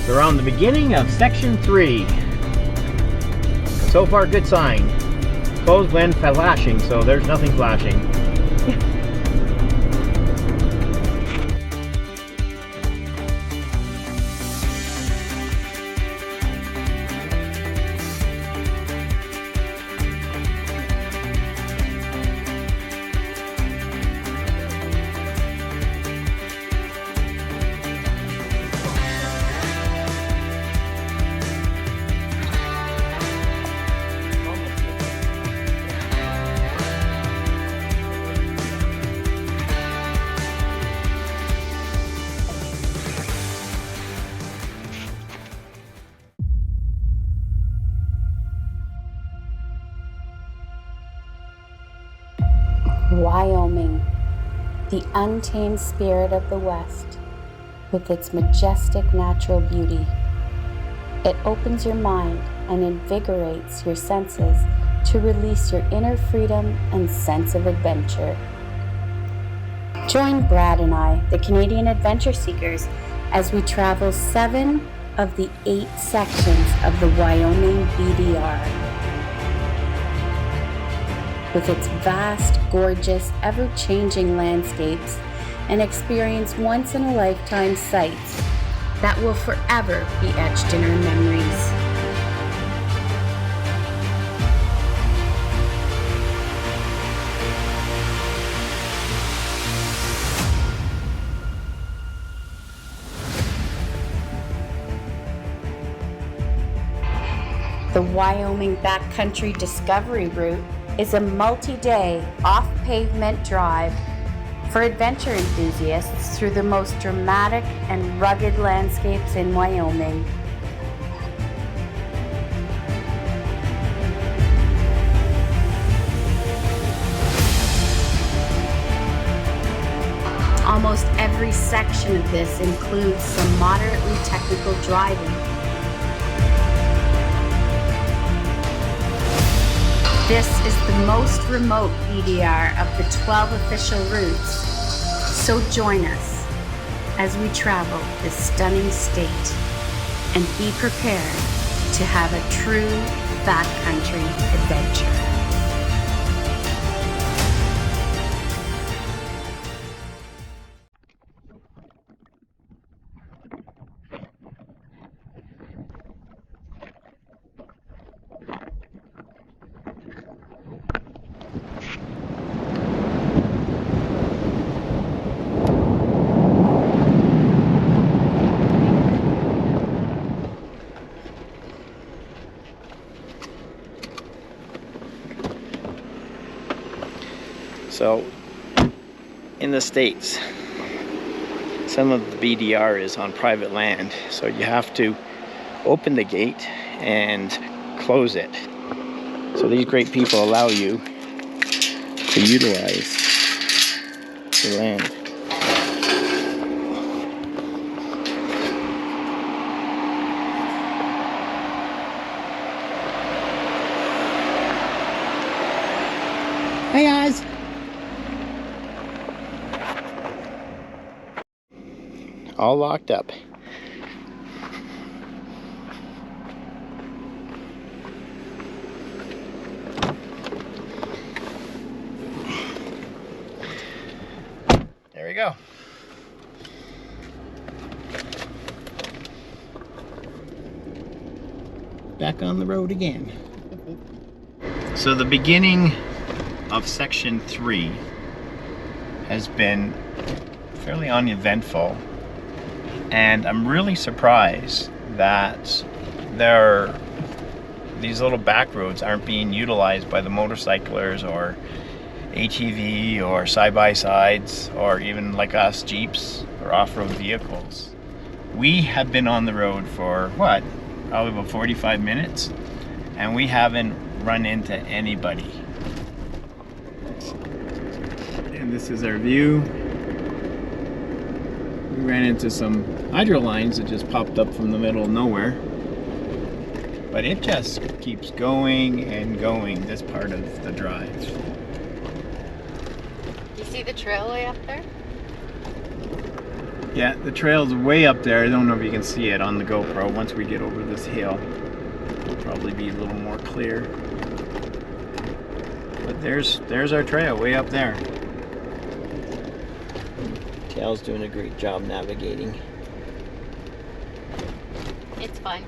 So we're on the beginning of section 3. So far, good sign. Closed when flashing, so there's nothing flashing. Wyoming, the untamed spirit of the West, with its majestic natural beauty. It opens your mind and invigorates your senses to release your inner freedom and sense of adventure. Join Brad and I, the Canadian Adventure Seekers, as we travel 7 of the 8 sections of the Wyoming BDR. With its vast, gorgeous, ever-changing landscapes and experience once-in-a-lifetime sights that will forever be etched in our memories. The Wyoming Backcountry Discovery Route is a multi-day, off-pavement drive for adventure enthusiasts through the most dramatic and rugged landscapes in Wyoming. Almost every section of this includes some moderately technical driving. This is the most remote BDR of the 12 official routes, so join us as we travel this stunning state and be prepared to have a true backcountry adventure. So, in the States, some of the BDR is on private land, so you have to open the gate and close it. So these great people allow you to utilize the land. Hey guys! All locked up. There we go. Back on the road again. So the beginning of section 3 has been fairly uneventful. And I'm really surprised that these little back roads aren't being utilized by the motorcyclers or ATV or side-by-sides or even like us, Jeeps or off-road vehicles. We have been on the road for what? Probably about 45 minutes, and we haven't run into anybody. And this is our view. We ran into some hydro lines that just popped up from the middle of nowhere. But it just keeps going and going, this part of the drive. You see the trail way up there? Yeah, the trail's way up there. I don't know if you can see it on the GoPro. Once we get over this hill, it'll probably be a little more clear. But there's our trail way up there. Cal's doing a great job navigating. It's fun.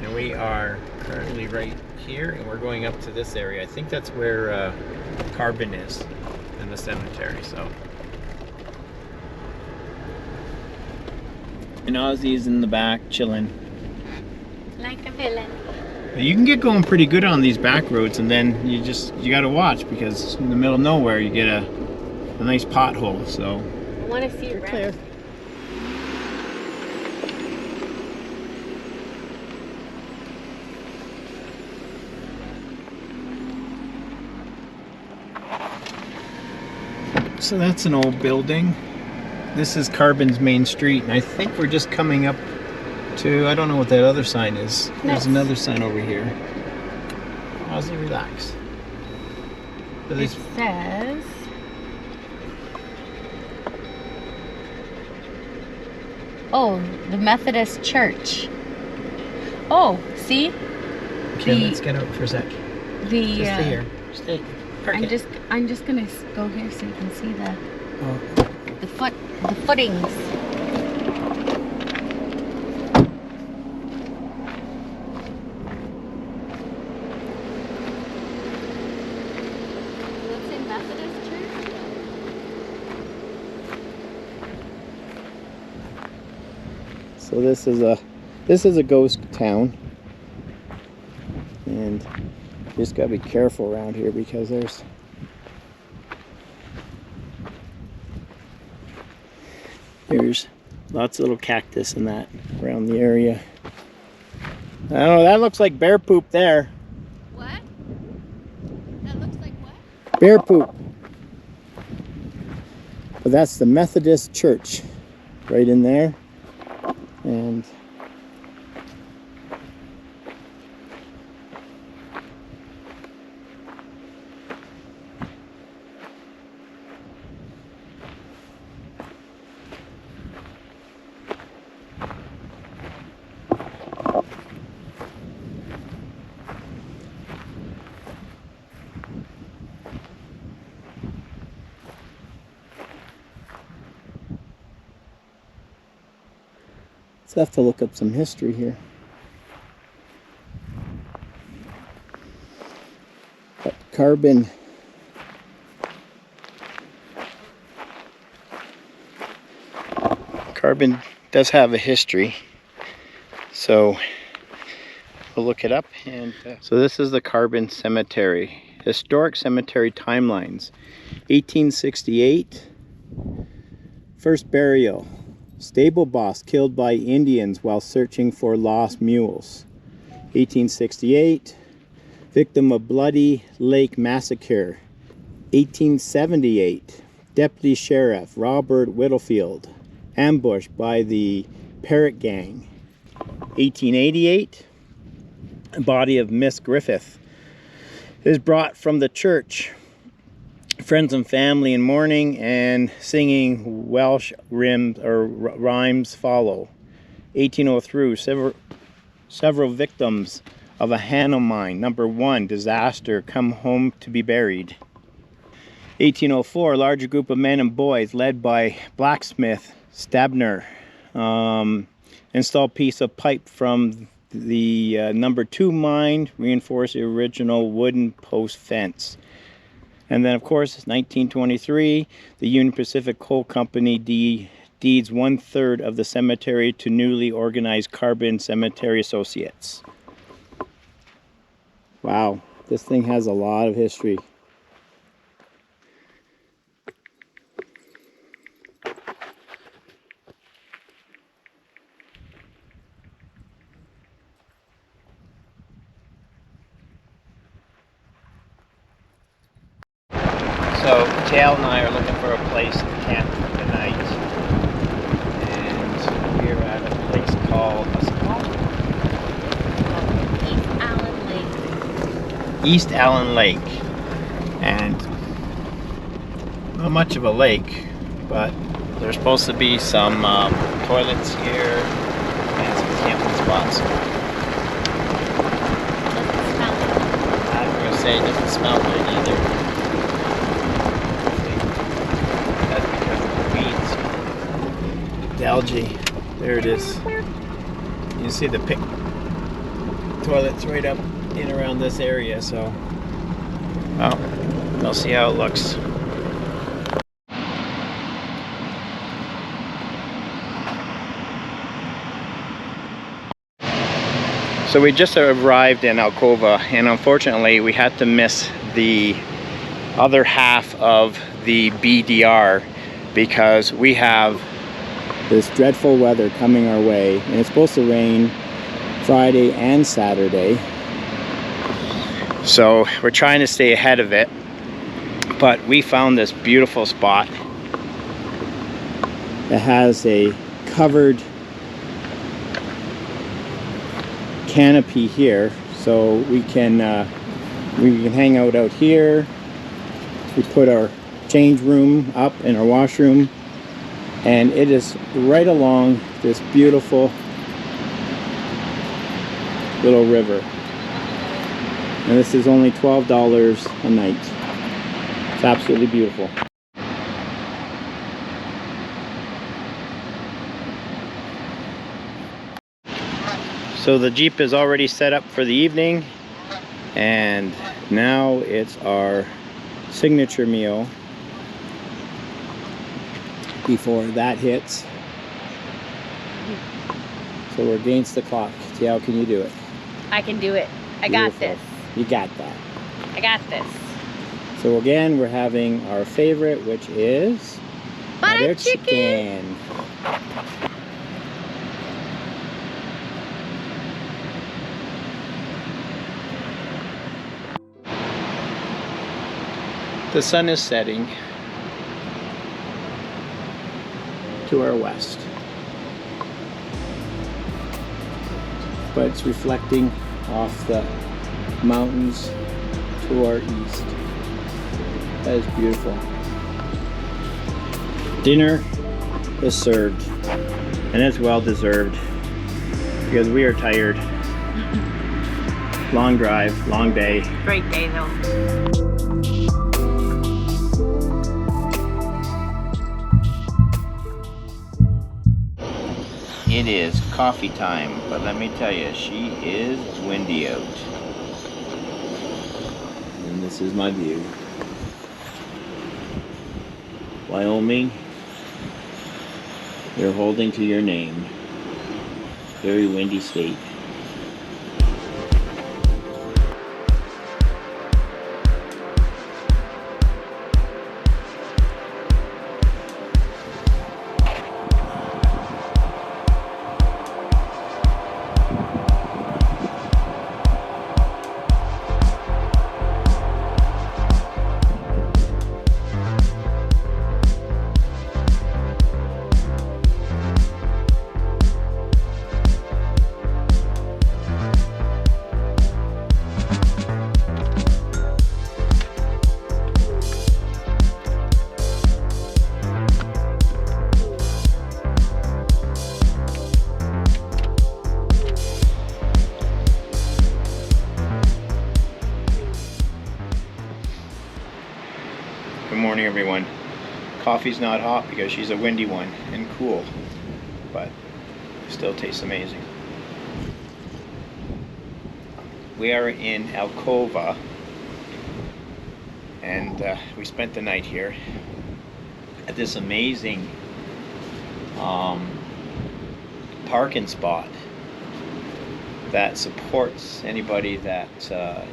And we are currently right here, and we're going up to this area. I think that's where Carbon is in the cemetery. So, and Ozzy's in the back chilling. Like a villain. You can get going pretty good on these back roads, and then you gotta watch, because in the middle of nowhere you get a nice pothole. So I want to see it clear. So that's an old building. This is Carbon's main street, and I think we're just coming up to, I don't know what that other sign is. There's another sign over here. Ozzy, relax. So It says... Oh, the Methodist Church. Oh, see? Okay, let's get out for a sec. The just stay here. Stay. I'm just gonna go here so you can see the footings. What's in Methodist Church? So this is a ghost town, and you just gotta be careful around here, because there's lots of little cactus and that around the area. I don't know, that looks like bear poop there. What? That looks like what? Bear poop. But that's the Methodist Church right in there. And so I have to look up some history here. But Carbon does have a history, so we'll look it up. And so this is the Carbon Cemetery. Historic cemetery timelines. 1868, first burial. Stable boss killed by Indians while searching for lost mules. 1868, victim of Bloody Lake Massacre. 1878, Deputy Sheriff Robert Whittlefield ambushed by the Parrot Gang. 1888, body of Miss Griffith is brought from the church. Friends and family in mourning and singing Welsh rhymes follow. 1803, several victims of a Hannah mine. Number 1, disaster, come home to be buried. 1804, larger group of men and boys led by blacksmith Stabner installed piece of pipe from the number 2 mine, reinforced the original wooden post fence. And then, of course, 1923, the Union Pacific Coal Company deeds 1/3 of the cemetery to newly organized Carbon Cemetery Associates. Wow, this thing has a lot of history. So Dale and I are looking for a place to camp for the night, and we're at a place called, what's it called? East Allen Lake. East Allen Lake. And not much of a lake, but There's supposed to be some toilets here and some camping spots. Doesn't smell good. I was gonna say it doesn't smell good either. That's because of the weeds. The algae. There it is. You see the toilets right up in around this area, so well, we'll see how it looks. So we just arrived in Alcova, and unfortunately we had to miss the other half of the BDR because we have this dreadful weather coming our way, and it's supposed to rain Friday and Saturday. So we're trying to stay ahead of it, but we found this beautiful spot that has a covered canopy here, so we can hang out here. We put our change room up in our washroom, and it is right along this beautiful little river, and this is only $12 a night. It's absolutely beautiful. So the Jeep is already set up for the evening, and now it's our signature meal before that hits. So we're against the clock. See, how can you do it? I can do it. I got Beautiful. this. You got that. I got this. So again, we're having our favorite, which is Butter chicken. The sun is setting to our west, but it's reflecting off the mountains to our east. That is beautiful. Dinner is served, and it's well deserved because we are tired. Long drive, long day. Great day though. It is coffee time, but let me tell you, she is windy out. And this is my view. Wyoming, you're holding to your name. Very windy state. Good morning, everyone. Coffee's not hot because she's a windy one and cool, but still tastes amazing. We are in Alcova, and we spent the night here at this amazing parking spot that supports anybody that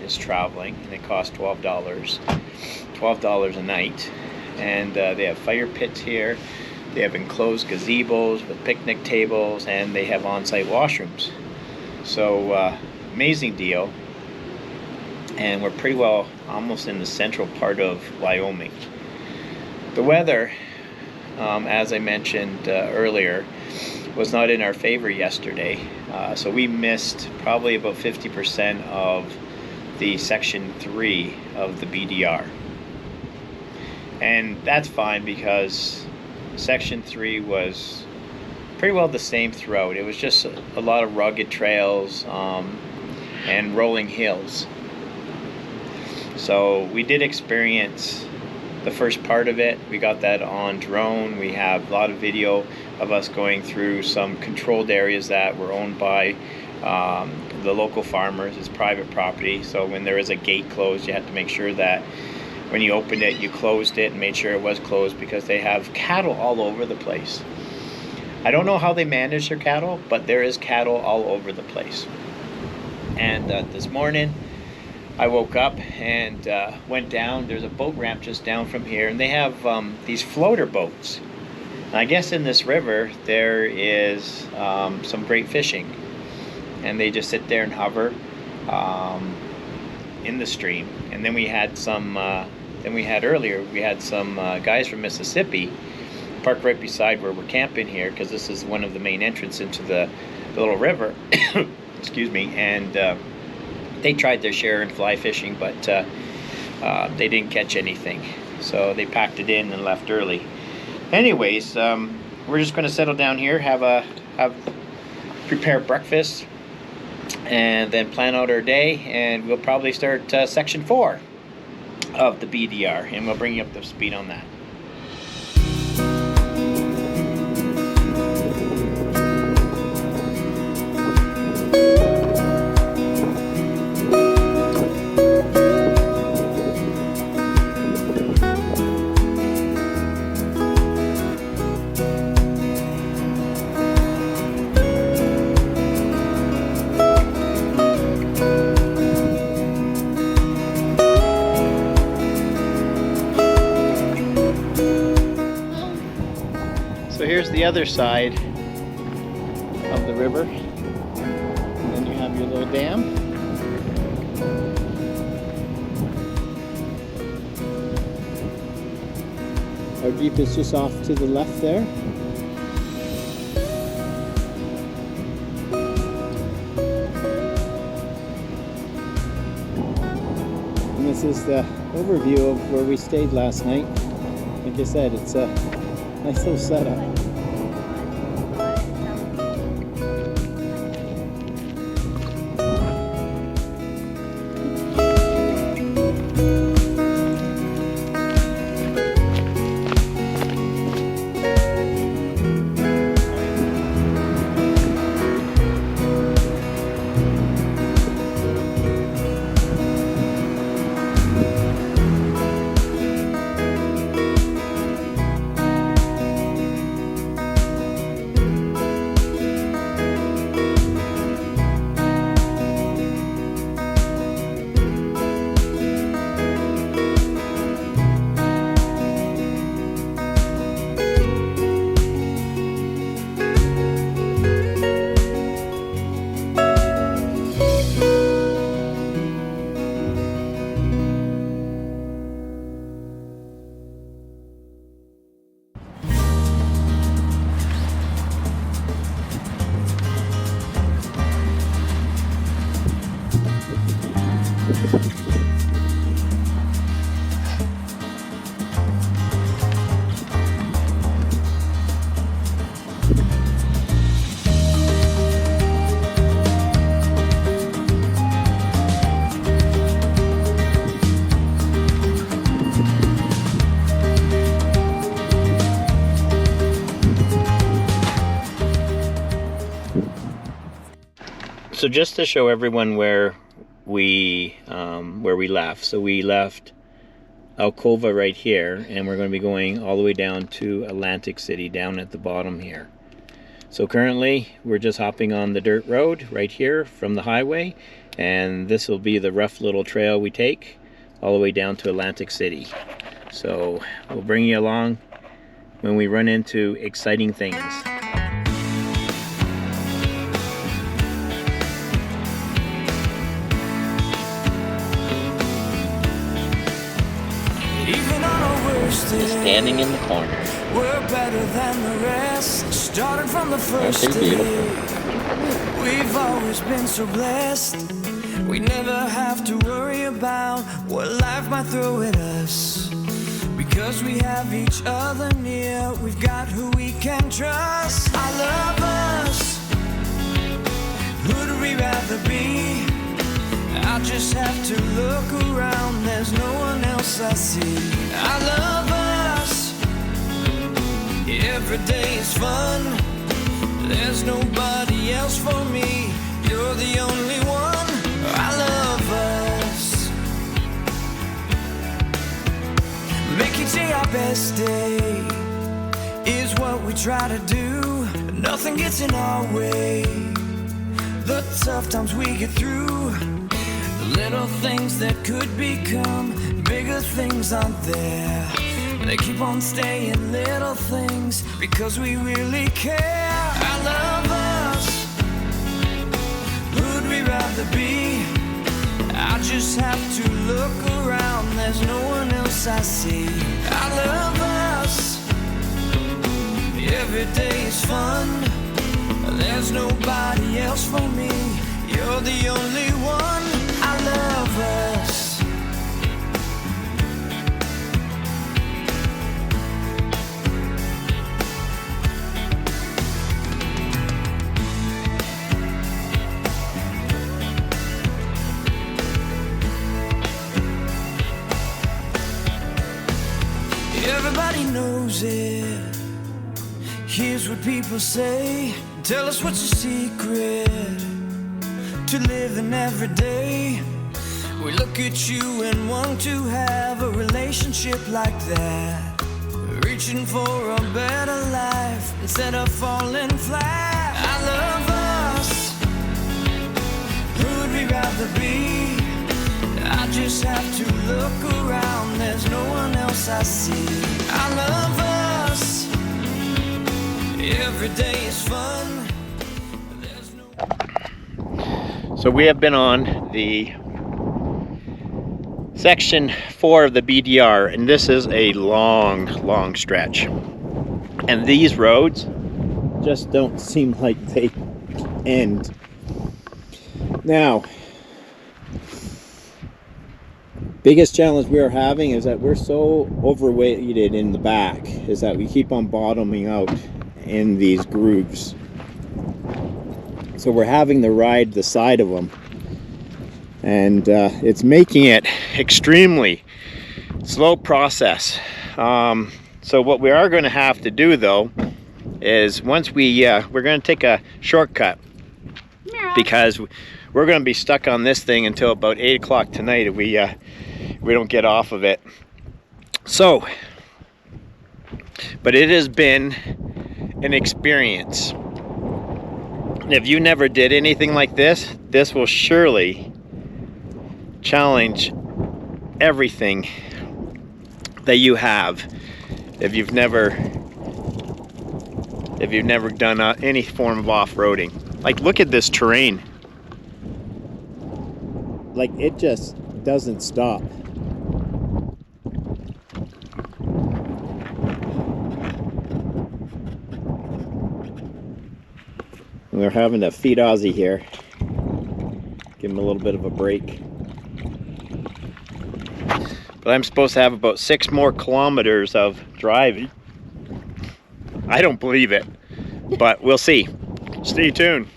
is traveling, and it costs $12 a night. And they have fire pits here, they have enclosed gazebos with picnic tables, and they have on-site washrooms. So amazing deal, and we're pretty well almost in the central part of Wyoming. The weather, as I mentioned earlier, was not in our favor yesterday, so we missed probably about 50% of the section 3 of the BDR. And that's fine because Section 3 was pretty well the same throughout. It was just a lot of rugged trails and rolling hills. So we did experience the first part of it. We got that on drone. We have a lot of video of us going through some controlled areas that were owned by the local farmers. It's private property, so when there is a gate closed, you have to make sure that when you opened it, you closed it and made sure it was closed, because they have cattle all over the place. I don't know how they manage their cattle, but there is cattle all over the place. And this morning I woke up and went down. There's a boat ramp just down from here, and they have these floater boats. And I guess in this river there is some great fishing, and they just sit there and hover in the stream. And then we had some earlier we had some guys from Mississippi parked right beside where we're camping here, because this is one of the main entrances into the little river. Excuse me. And they tried their share in fly fishing, but they didn't catch anything, so they packed it in and left early. Anyways, we're just going to settle down here, prepare breakfast, and then plan out our day, and we'll probably start section 4 of the BDR, and we'll bring you up to speed on that. So here's the other side of the river, and then you have your little dam. Our Jeep is just off to the left there. And this is the overview of where we stayed last night. Like I said, it's a nice little setup. So just to show everyone where we left. So we left Alcova right here, and we're going to be going all the way down to Atlantic City down at the bottom here. So currently we're just hopping on the dirt road right here from the highway, and this will be the rough little trail we take all the way down to Atlantic City. So we'll bring you along when we run into exciting things. Just standing in the corner. We're better than the rest, starting from the first day. We've always been so blessed. We never have to worry about what life might throw at us, because because we have each other near. We've got who we can trust. I love us. Who'd we rather be? I just have to look around, there's no one else I see. I love us. Every day is fun. There's nobody else for me. You're the only one. I love us. Make each day our best day is what we try to do. Nothing gets in our way. The tough times we get through. The little things that could become bigger things aren't there. They keep on staying little things because we really care. I love us. Who'd we rather be? I just have to look around, there's no one else I see. I love us. Every day is fun. There's nobody else for me. You're the only one. I love us. Everybody knows it. Here's what people say. Tell us what's your secret to living every day. We look at you and want to have a relationship like that. Reaching for a better life instead of falling flat. I love us. Who'd we rather be? I just have to look around, there's no one else I see. I love us. Every day is fun. There's no... So we have been on the section 4 of the BDR, and this is a long stretch. And these roads just don't seem like they end. Now, biggest challenge we are having is that we're so overweighted in the back, is that we keep on bottoming out in these grooves. So we're having to ride the side of them, and it's making it extremely slow process. So what we are going to have to do though is once we're going to take a shortcut, because we're going to be stuck on this thing until about 8 o'clock tonight if we don't get off of it. So, but it has been an experience. If you never did anything like this, this will surely challenge everything that you have. If you've never done any form of off-roading, like look at this terrain. Like it just doesn't stop. We're having to feed Ozzy here. Give him a little bit of a break. But I'm supposed to have about 6 more kilometers of driving. I don't believe it, but we'll see. Stay tuned.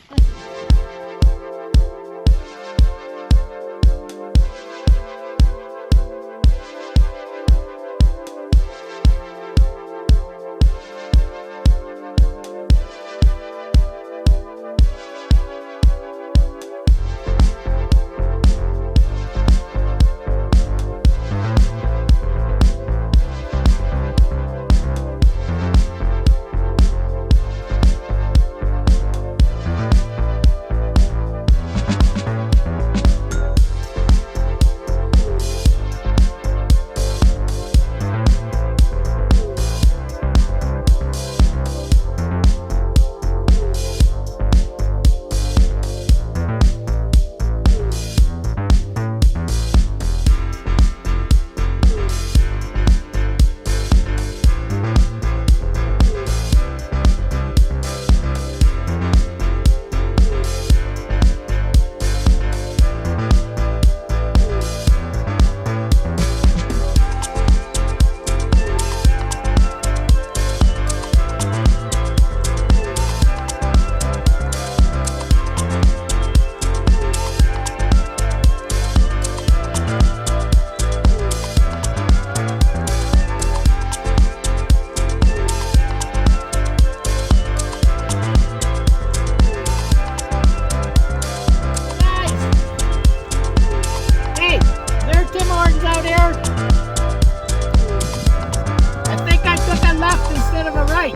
right.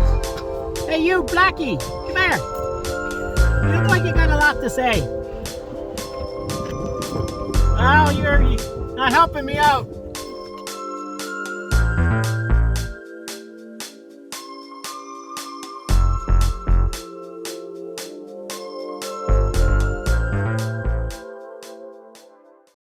Hey, you, Blackie, come here. You look like you got a lot to say. Oh, you're not helping me out.